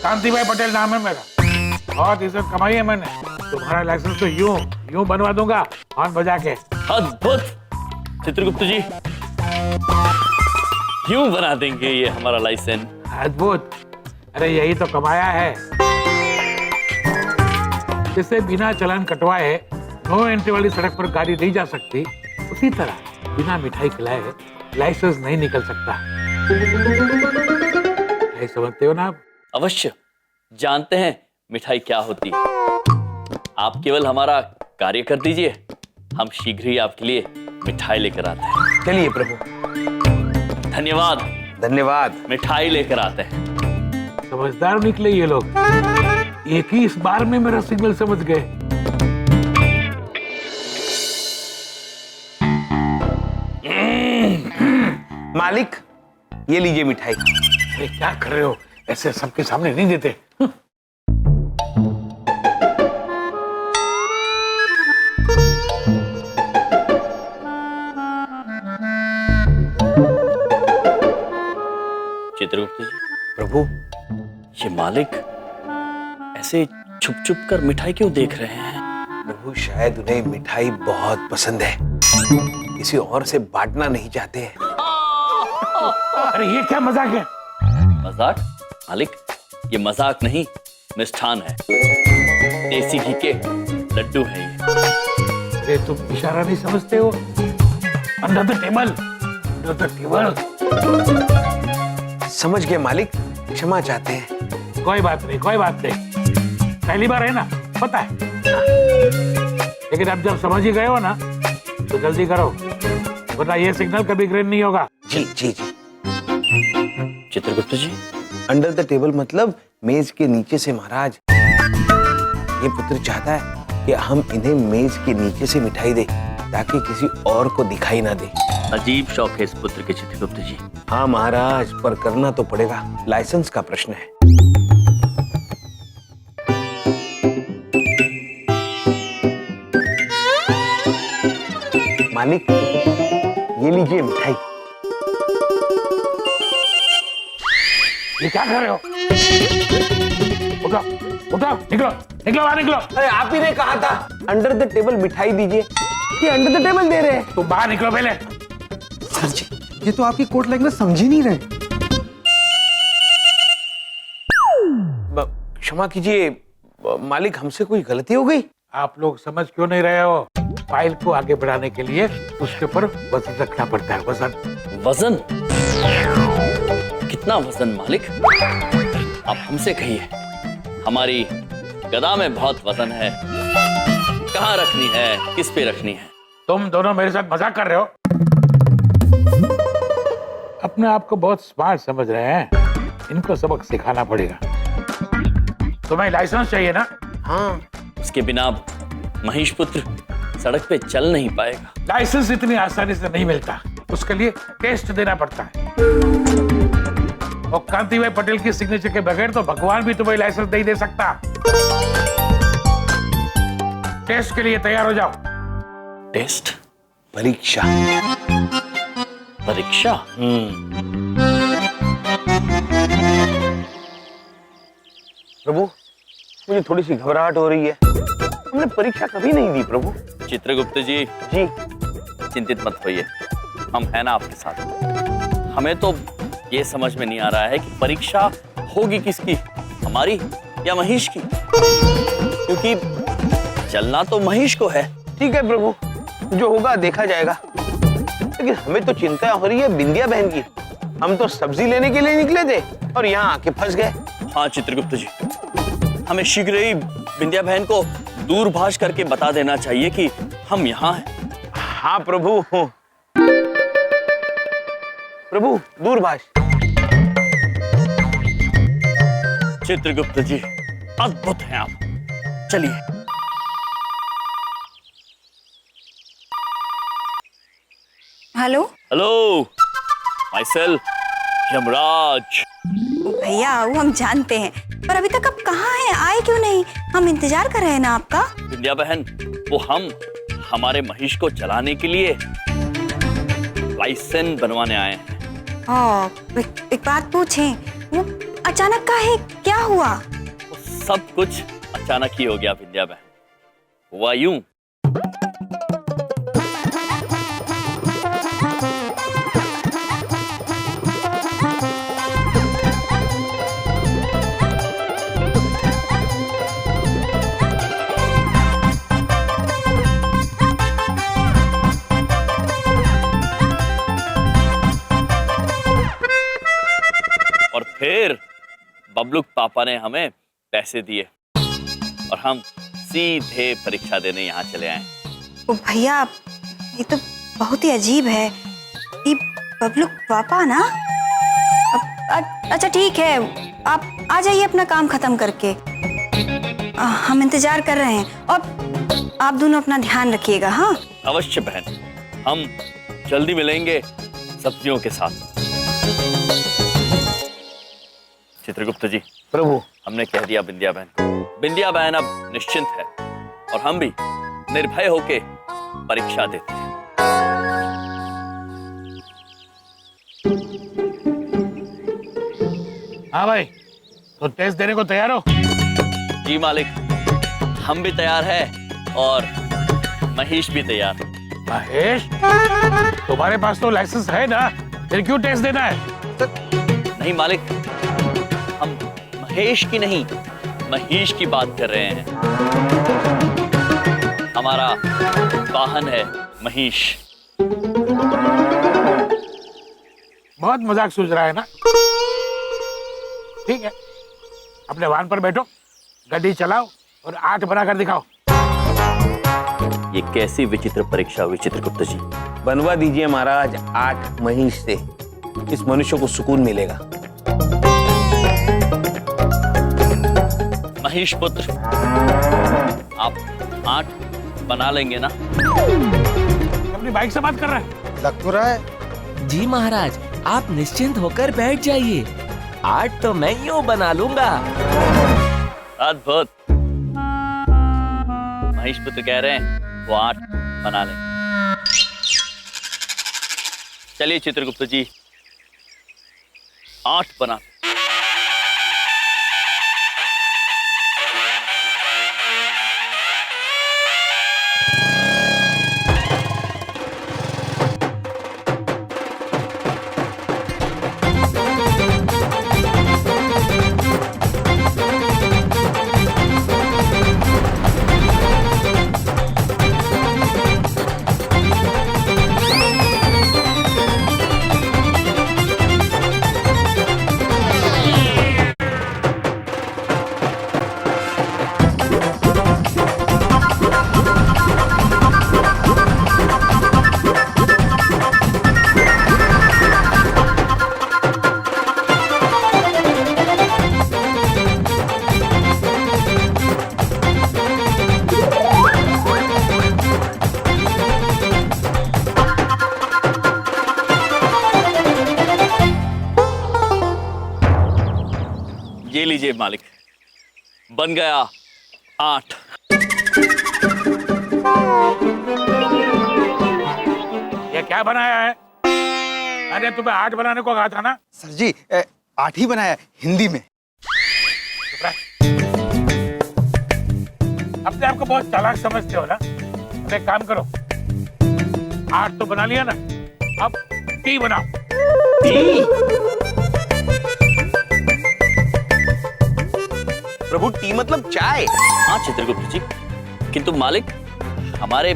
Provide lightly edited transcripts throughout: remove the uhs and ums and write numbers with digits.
कांतिभाई पटेल नाम है मेरा, बहुत इज्जत कमाई है मैंने। तुम्हारा लाइसेंस तो यूं बनवा दूंगा हॉर्न बजा के। अद्भुत चित्रगुप्त जी, यूं बना देंगे ये हमारा लाइसेंस। अद्भुत, अरे यही तो कमाया है। जिससे बिना चालान कटवाए नो एंट्री वाली सड़क पर गाड़ी नहीं जा सकती, उसी तरह बिना मिठाई खिलाए लाइसेंस नहीं निकल सकता। नहीं समझते हो ना आप? अवश्य जानते हैं मिठाई क्या होती है। आप केवल हमारा कार्य कर दीजिए, हम शीघ्र ही आपके लिए मिठाई लेकर आते हैं। चलिए प्रभु। धन्यवाद। धन्यवाद। मिठाई लेकर आते हैं। समझदार निकले ये लोग, एक ही इस बार में मेरा सिग्नल समझ गए। मालिक, ये लीजिए मिठाई। अरे क्या कर रहे हो, ऐसे सबके सामने नहीं देते। चित्रगुप्त जी, प्रभु, ये मालिक ऐसे छुप छुप कर मिठाई क्यों देख रहे हैं? प्रभु शायद उन्हें मिठाई बहुत पसंद है, किसी और से बांटना नहीं चाहते हैं। अरे ये क्या मजाक है? मजाक? मालिक, ये मजाक नहीं, मिष्ठान है। देसी घी के लड्डू हैं ये। अरे तुम इशारा नहीं समझते हो? Under the table, under the table. समझ गए मालिक, क्षमा चाहते हैं। कोई बात नहीं, कोई बात नहीं, पहली बार है ना, पता है। लेकिन अब जब समझ ही गए हो ना, तो जल्दी करो, वरना ये सिग्नल कभी ग्रीन नहीं होगा। जी जी जी। चित्रगुप्त जी, अंडर द टेबल मतलब मेज के नीचे से महाराज। ये पुत्र चाहता है कि हम इन्हें मेज के नीचे से मिठाई दें, ताकि किसी और को दिखाई ना दे। अजीब शौक है इस पुत्र के चित्रगुप्त जी। हाँ महाराज, पर करना तो पड़ेगा, लाइसेंस का प्रश्न है। मालिक, ये लीजिए मिठाई। ये क्या कर रहे हो? उठो, उठो, निकलो, निकलो बाहर निकलो। अरे आप ही ने कहा था अंडर द टेबल मिठाई दीजिए, ये अंडर द टेबल दे रहे हैं। तुम बाहर निकलो पहले। सर जी, ये तो आपकी कोर्ट लैंग्वेज समझ ही नहीं रहे। क्षमा कीजिए मालिक, हमसे कोई गलती हो गई। आप लोग समझ क्यों नहीं रहे हो? फाइल को आगे बढ़ाने के लिए उसके ऊपर वजन रखना पड़ता है। वजन? वजन? कितना वजन मालिक? आप हमसे कहिए, हमारी गदा में बहुत वजन है। कहाँ रखनी है, किस पे रखनी है? तुम दोनों मेरे साथ मजाक कर रहे हो? अपने आप को बहुत स्मार्ट समझ रहे हैं, इनको सबक सिखाना पड़ेगा। तुम्हें लाइसेंस चाहिए ना? हाँ। उसके बिना महिष पुत्र सड़क पे चल नहीं पाएगा। लाइसेंस इतनी आसानी से नहीं मिलता, उसके लिए टेस्ट देना पड़ता है। और कांतिभाई पटेल की सिग्नेचर के बगैर तो भगवान भी तुम्हें लाइसेंस नहीं दे सकता। टेस्ट के लिए तैयार हो जाओ। टेस्ट? परीक्षा। परीक्षा? प्रभु, मुझे थोड़ी सी घबराहट हो रही है। हमने परीक्षा कभी नहीं दी प्रभु। चित्रगुप्त जी, जी। चिंतित मत होइए, हम हैं ना आपके साथ। हमें तो ये समझ में नहीं आ रहा है कि परीक्षा होगी किसकी, हमारी या महिष की? क्योंकि चलना तो महिष को है। ठीक है प्रभु, जो होगा देखा जाएगा। लेकिन हमें तो चिंता हो रही है बिंदिया बहन की। हम तो सब्जी लेने के लिए निकले थे और यहाँ आके फंस गए। हाँ चित्रगुप्त जी, हमें शीघ्र ही बिंदिया बहन को दूरभाष करके बता देना चाहिए कि हम यहाँ हैं। हाँ प्रभु। प्रभु, दूरभाष। चित्रगुप्त जी, अद्भुत हैं आप। चलिए। Hello hello, my self Yamraj. भैया, वो हम जानते हैं, पर अभी तक आप कहाँ हैं? आए क्यों नहीं? हम इंतजार कर रहे हैं ना आपका। बिंदिया बहन, वो हम हमारे महिष को चलाने के लिए लाइसेंस बनवाने आए हैं। एक बात पूछें, वो अचानक का है, क्या हुआ? वो सब कुछ अचानक ही हो गया विंध्या बहन। हुआ यूं, और फिर बबलूक पापा ने हमें पैसे दिए और हम सीधे परीक्षा देने यहाँ चले आए। ओ भैया, ये तो बहुत ही अजीब है। ये बबलू पापा ना? अच्छा ठीक है, आप आ जाइए अपना काम खत्म करके। हम इंतजार कर रहे हैं और आप दोनों अपना ध्यान रखिएगा। हाँ अवश्य बहन, हम जल्दी मिलेंगे सब्जियों के साथ। चित्रगुप्त जी, प्रभु, हमने कह दिया विंध्या बहन को। विंध्या बहन अब निश्चिंत है और हम भी निर्भय होके परीक्षा देते हैं। हाँ भाई, तो टेस्ट देने को तैयार हो? जी मालिक, हम भी तैयार है और महेश भी तैयार। महेश, तुम्हारे पास तो लाइसेंस है ना, फिर क्यों टेस्ट देना है? नहीं मालिक, हम महेश की नहीं, महेश की बात कर रहे हैं। हमारा वाहन है महेश। बहुत मजाक सूझ रहा है ना? ठीक है, अपने वाहन पर बैठो, गाड़ी चलाओ और 8 बनाकर दिखाओ। ये कैसी विचित्र परीक्षा हुई चित्रगुप्त जी? बनवा दीजिए महाराज 8 महिष से, इस मनुष्य को सुकून मिलेगा। महेश पुत्र, आप 8 बना लेंगे ना? अपनी बाइक से बात कर रहा है? लग तो रहा है। जी महाराज, आप निश्चिंत होकर बैठ जाइए, 8 तो मैं यूं बना लूंगा। अद्भुत। महेश पुत्र कह रहे हैं वो 8 बना लेंगे। चलिए चित्रगुप्त जी, 8 बना। ये लीजिए मालिक, बन गया 8। ये क्या बनाया है? अरे तुम्हें 8 बनाने को कहा था ना? सर जी 8 ही बनाया हिंदी में। चुप रह। अपने आप को बहुत चालाक समझते हो ना? अब एक काम करो, 8 तो बना लिया ना, अब टी बनाओ। प्रभु, टी मतलब चाय। हाँ चित्रगुप्त जी, किंतु मालिक, हमारे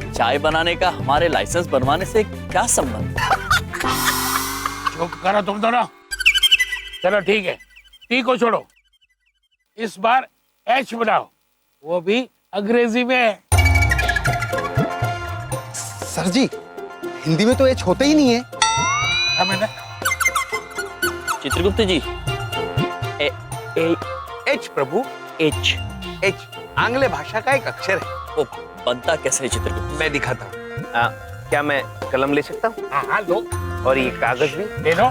चाय बनाने का हमारे लाइसेंस बनवाने से क्या संबंध? चुप करो तुम दोनों। चलो ठीक है, टी को छोड़ो, इस बार एच बनाओ, वो भी अंग्रेजी में। सर जी, हिंदी में तो एच होते ही नहीं है। मैंने चित्रगुप्त जी, एच प्रभु, एच एच आंग्ल भाषा का एक अक्षर है। वो बनता कैसे है चित्रगुप्त? मैं दिखाता हूँ। क्या मैं कलम ले सकता हूँ? हाँ लो, और ये कागज भी ले लो।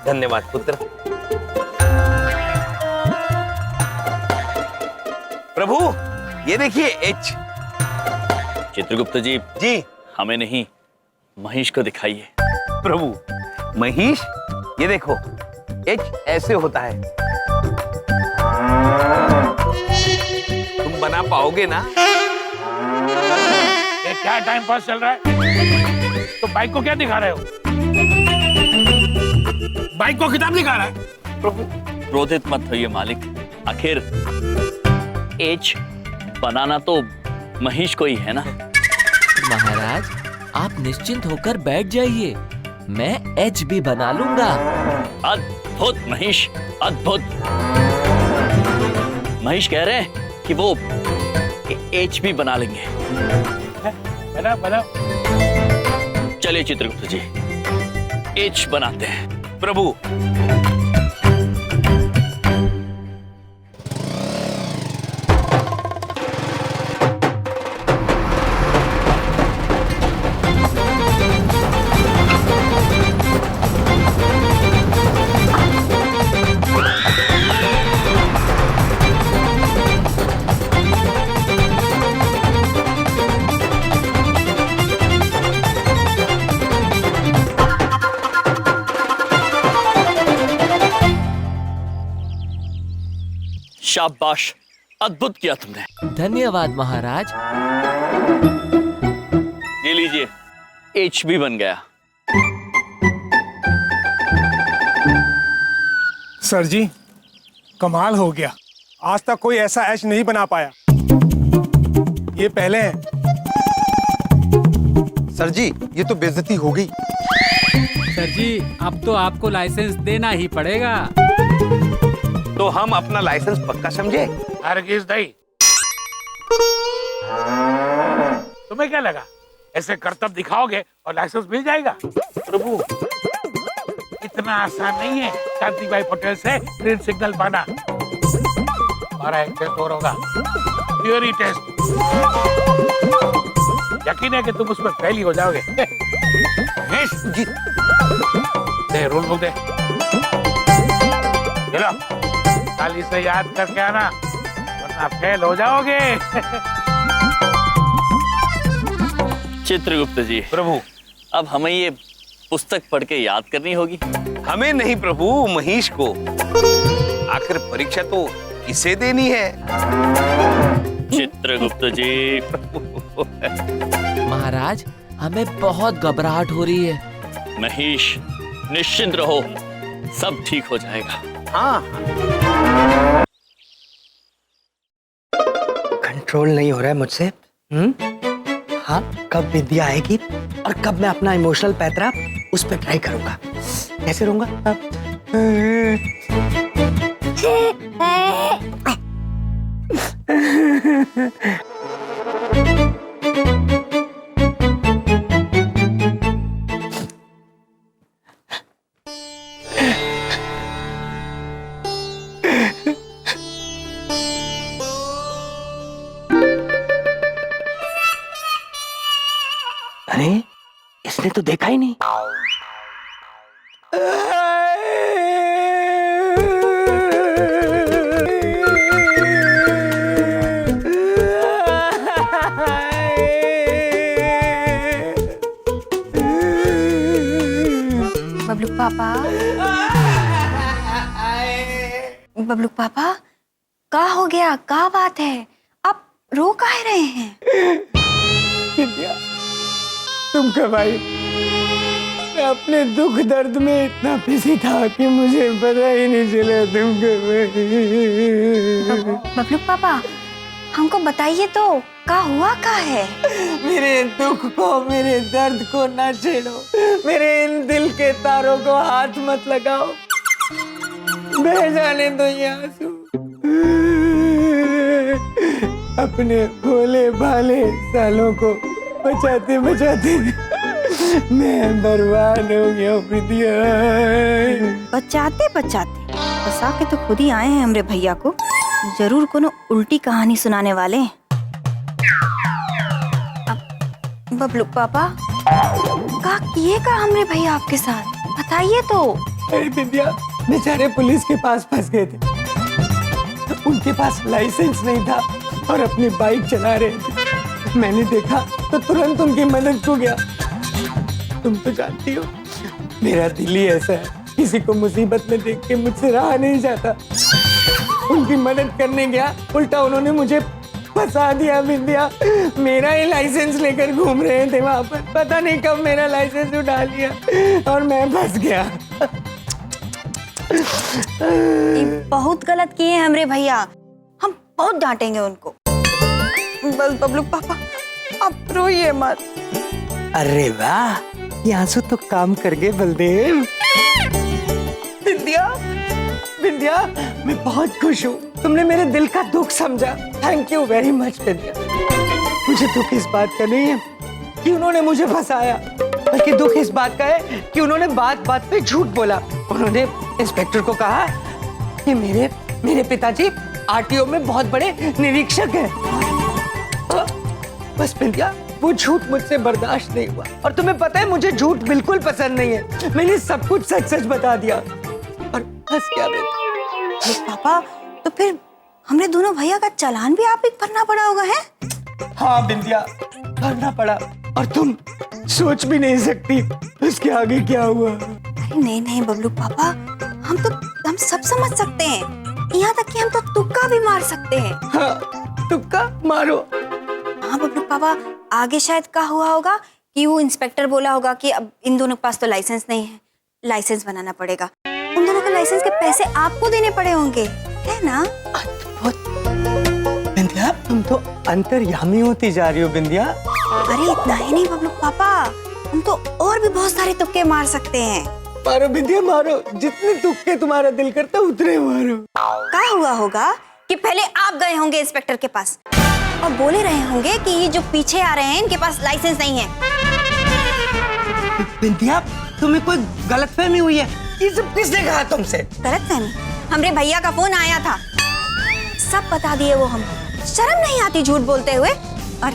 धन्यवाद पुत्र। प्रभु, ये देखिए एच। चित्रगुप्त जी, जी हमें नहीं, महेश को दिखाइए। प्रभु, महिष, ये देखो एच ऐसे होता है। तुम बना पाओगे ना? ये क्या टाइम पास चल रहा है? तो बाइक को क्या दिखा रहे हो? बाइक को किताब दिखा रहा है? प्रभु क्रोधित मत होइए मालिक, आखिर एच बनाना तो महिष को ही है ना। महाराज आप निश्चिंत होकर बैठ जाइए, मैं एच भी बना लूंगा। अद्भुत महिष, अद्भुत। महिष कह रहे हैं कि वो एच भी बना लेंगे। बना बना। चलिए चित्रगुप्त जी, एच बनाते हैं। प्रभु शाबाश, अद्भुत किया तुमने। धन्यवाद महाराज। ये लीजिए, एच भी बन गया। सर जी कमाल हो गया, आज तक कोई ऐसा ऐश नहीं बना पाया। ये पहले हैं। सर जी ये तो बेइज्जती हो गई। सर जी अब तो आपको लाइसेंस देना ही पड़ेगा। तो हम अपना लाइसेंस पक्का समझे? हरगिज नहीं। तुम्हें क्या लगा ऐसे करतब दिखाओगे और लाइसेंस मिल जाएगा? प्रभु इतना आसान नहीं है कांतिभाई पटेल से ग्रीन सिग्नल पाना। हमारा एक टेस्ट और होगा, थ्योरी टेस्ट। यकीन है कि तुम उसमें फेल ही हो जाओगे। जी दे रूल बुक दे। चलो कल इसे याद करके आना वरना फेल हो जाओगे। चित्रगुप्त जी, प्रभु अब हमें ये पुस्तक पढ़ के याद करनी होगी। हमें नहीं प्रभु, महिष को। आखिर परीक्षा तो इसे देनी है। चित्रगुप्त जी, महाराज हमें बहुत घबराहट हो रही है। महिष निश्चिंत रहो, सब ठीक हो जाएगा। हाँ कंट्रोल नहीं हो रहा है मुझसे। हाँ कब विद्या आएगी और कब मैं अपना इमोशनल पैतरा उस पर ट्राई करूंगा। कैसे रहूंगा? अरे इसने तो देखा ही नहीं। बबलू पापा, बबलू पापा, क्या हो गया? क्या बात है? आप रो काहे रहे हैं? विद्या तुम कब आई? मैं अपने दुख दर्द में इतना बिजी था कि मुझे पता ही नहीं चला तुम कब आई। बबलू पापा हमको बताइए तो क्या हुआ क्या है? मेरे दुख को, मेरे दर्द को ना छेड़ो, मेरे इन दिल के तारों को हाथ मत लगाओ, बह जाने दो ये आंसू। अपने भोले भाले सालों को बचाते बचाते मैं बर्बाद हो गया विद्या। बचाते बचाते बसा के तो खुद ही आए हैं हमरे भैया को। जरूर कोनो उल्टी कहानी सुनाने वाले हैं। बबलू पापा क्या किएगा हमरे भैया आपके साथ? बताइए तो। अरे विद्या बेचारे पुलिस के पास फंस गए थे। उनके पास लाइसेंस नहीं था और अपनी बाइक चला रहे थे। मैंने देखा तो तुरंत उनकी मदद को गया। तुम तो जानती हो मेरा दिल ही ऐसा है, किसी को मुसीबत में देख के मुझसे रहा नहीं जाता। उनकी मदद करने गया, उल्टा उन्होंने मुझे फंसा दिया। विद्या मेरा ही लाइसेंस लेकर घूम रहे थे वहां पर, पता नहीं कब मेरा लाइसेंस उठा लिया और मैं फंस गया। ये बहुत गलत किए हैं हमरे भैया, हम बहुत डांटेंगे उनको। बस बबलू पापा आप रोइए मत। अरे वाह, ये आंसू तो काम कर गए बलदेव। विद्या, विद्या मैं बहुत खुश हूँ, तुमने मेरे दिल का दुख समझा। थैंक यू वेरी मच विद्या। मुझे दुख इस बात का नहीं है कि उन्होंने मुझे फंसाया, बल्कि दुख इस बात का है कि उन्होंने बात बात पे झूठ बोला। उन्होंने इंस्पेक्टर को कहा कि मेरे पिताजी आरटीओ में बहुत बड़े निरीक्षक हैं। बस विद्या वो झूठ मुझसे बर्दाश्त नहीं हुआ, और तुम्हें पता है मुझे झूठ बिल्कुल पसंद नहीं है। मैंने सब कुछ सच सच बता दिया और फंस गया मैं। पापा तो फिर हमने दोनों भैया का चालान भी आप ही भरना पड़ा होगा है? हाँ बिंदिया, भरना पड़ा, और तुम सोच भी नहीं सकती उसके आगे क्या हुआ। नहीं नहीं बबलू पापा, हम सब समझ सकते हैं, यहाँ तक कि हम तो तुक्का भी मार सकते हैं। हाँ, तुक्का मारो। हाँ बबलू पापा, आगे शायद क्या हुआ होगा कि वो इंस्पेक्टर बोला होगा कि अब इन दोनों के पास तो लाइसेंस नहीं है, लाइसेंस बनाना पड़ेगा। उन दोनों के लाइसेंस के पैसे आपको देने पड़े होंगे, है ना? बिंदिया तुम तो अंतर्यामी होती जा रही हो बिंदिया। अरे इतना ही नहीं बबलू पापा, हम तो और भी बहुत सारे तुक्के मार सकते हैं। मारो बिंदिया मारो, जितने तुक्के तुम्हारा दिल करता उतने मारो। क्या हुआ होगा कि पहले आप गए होंगे इंस्पेक्टर के पास और बोले रहे होंगे कि ये जो पीछे आ रहे हैं इनके पास लाइसेंस नहीं है। बिंदिया तुम्हें कोई गलतफहमी हुई है, ये सब किसने कहा तुमसे? गलतफहमी? हमरे भैया का फोन आया था, सब बता दिए वो हमको। शर्म नहीं आती झूठ बोलते हुए? और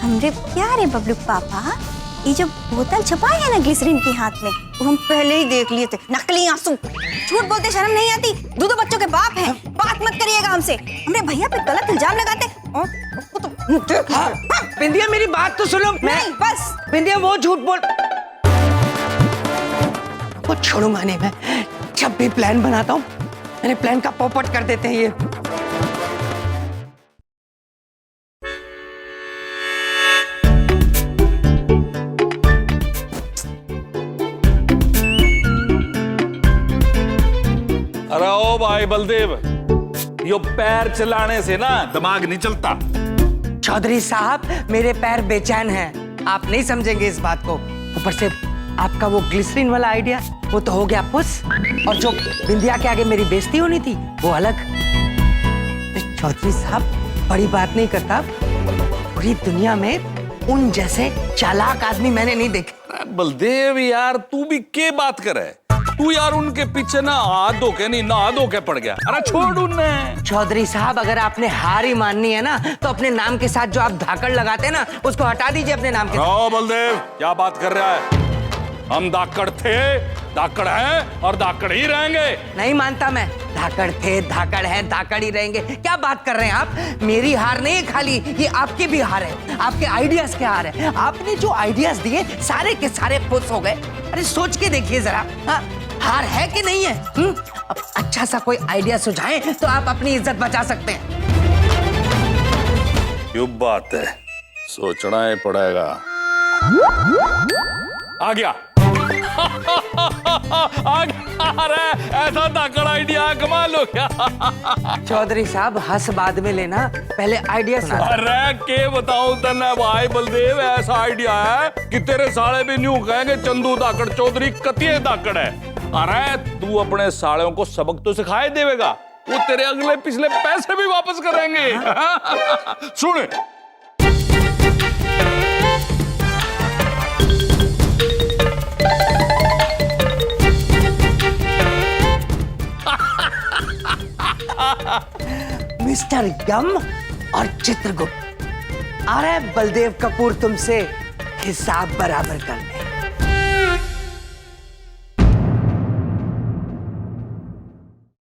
हमरे प्यारे बबलू पापा, ये जो बोतल छुपाई है ना ग्लिसरीन के हाथ में, वो हम पहले ही देख लिए थे। नकली आंसू, झूठ बोलते शर्म नहीं आती? दो बच्चों के बाप हैं, बात मत करिएगा हमसे। हमरे भैया पे गलत इल्जाम लगाते। हाँ, बिंदिया मेरी बात तो सुनो। नहीं बस बिंदिया वो झूठ बोल, वो छोड़ूंगा नहीं मैं। जब भी प्लान बनाता हूँ मेरे प्लान का पोपट कर देते हैं ये। अरे ओ भाई बलदेव, यो पैर चलाने से ना दिमाग नहीं चलता। चौधरी साहब मेरे पैर बेचैन हैं, आप नहीं समझेंगे इस बात को। ऊपर से आपका वो ग्लिसरीन वाला आइडिया वो तो हो गया पुस, और जो बिंदिया के आगे मेरी बेइज्जती होनी थी वो अलग। चौधरी साहब बड़ी बात नहीं करता, पूरी दुनिया में उन जैसे चालाक आदमी मैंने नहीं देखे। बलदेव यार तू भी के बात करे, तू यार उनके पीछे ना हाथ धोके नहीं नहा धोके पड़ गया। अरे छोड़ उन्हें। चौधरी साहब अगर आपने हार ही माननी है ना तो अपने नाम के साथ जो आप धाकड़ लगाते हैं ना उसको हटा दीजिए अपने नाम के साथ। बलदेव क्या बात कर रहा है? हम धाकड़ थे, धाकड़ हैं और धाकड़ ही रहेंगे। नहीं मानता मैं, धाकड़ थे, धाकड़ है, धाकड़ ही रहेंगे। क्या बात कर रहे हैं आप? मेरी हार नहीं खाली, ये आपकी भी हार है, आपके आइडियाज के हार है। आपने जो आइडियाज दिए सारे के सारे फुस हो गए। अरे सोच के देखिए जरा, हाँ, हार है कि नहीं है? अब अच्छा सा कोई आइडिया सुझाएं तो आप अपनी इज्जत बचा सकते हैं। क्यों बात है, सोचना ही पड़ेगा। आ गया आ गया। अरे ऐसा धाकड़ आइडिया कमाल हो गया। चौधरी साहब हंस बाद में लेना, पहले आइडिया सुना। अरे के बताऊं तने भाई बलदेव, ऐसा आइडिया है कि तेरे साले भी न्यू कहेंगे चंदू धाकड़ चौधरी कतिये धाकड़ है। अरे तू अपने सालों को सबक तो सिखाए देवेगा, वो तेरे अगले पिछले पैसे भी वापस करेंगे। सुन मिस्टर यम और चित्रगुप्त, अरे बलदेव कपूर तुमसे हिसाब बराबर कर।